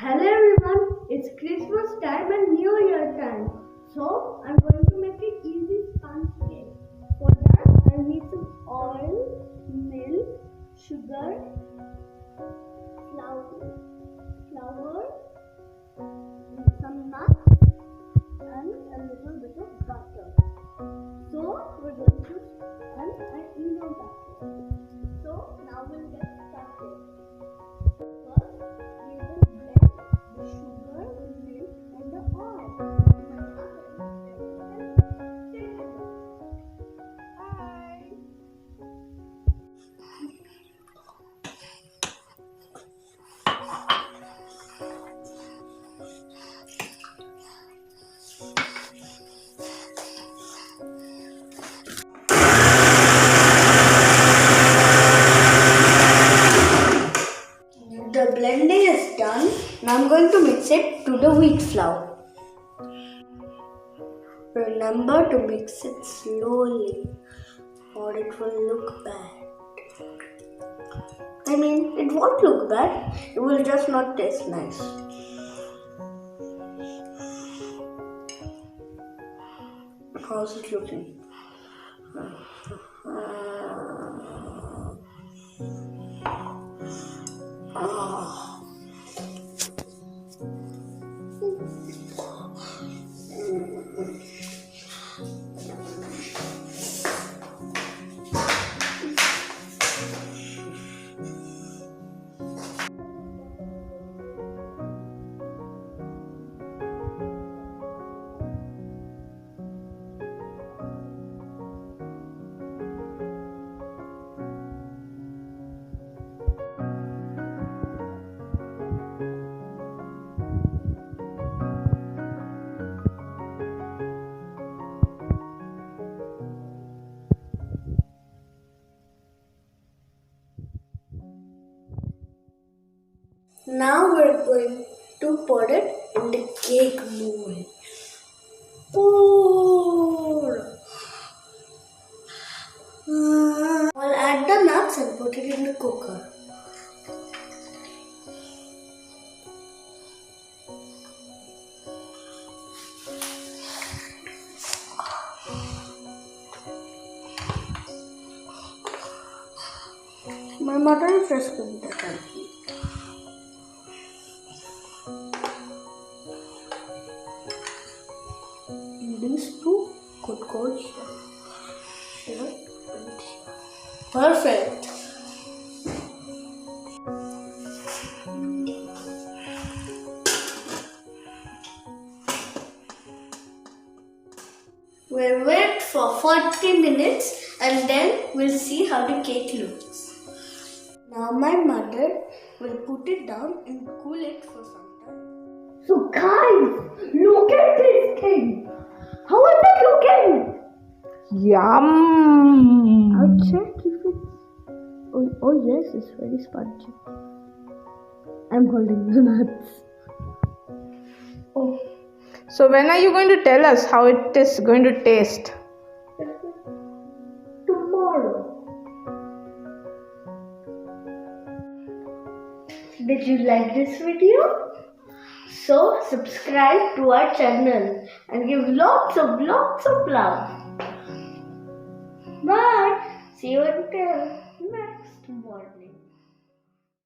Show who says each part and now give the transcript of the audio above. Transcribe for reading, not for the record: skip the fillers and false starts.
Speaker 1: Hello everyone, it's Christmas time and New Year time. So I'm going to make an easy sponge cake. For that I'll need some oil, milk, sugar, flour, some nuts and a little bit of butter. So we're going to and an Indian basket. So now we'll get started. First, we will blend the sugar, milk, and the oil. Bye. The blending is done. Now I'm going to mix it to the wheat flour. Remember to mix it slowly or it will look bad. I mean, it won't look bad, it will just not taste nice. How's it looking? Now we're going to pour it in the cake mold. Pour! I'll add the nuts and put it in the cooker. My mother is just going to help me. These two could go here and here. Perfect. We'll wait for 40 minutes and then we'll see how the cake looks. Now my mother will put it down and cool it for some time. So guys, look at this thing. How is it looking?
Speaker 2: Yum!
Speaker 1: I'll check if it's... Oh yes, it's very spongy. I'm holding the nuts. Oh.
Speaker 2: So when are you going to tell us how it is going to taste?
Speaker 1: Tomorrow. Did you like this video? So subscribe to our channel and give lots of love. Bye. See you until next one.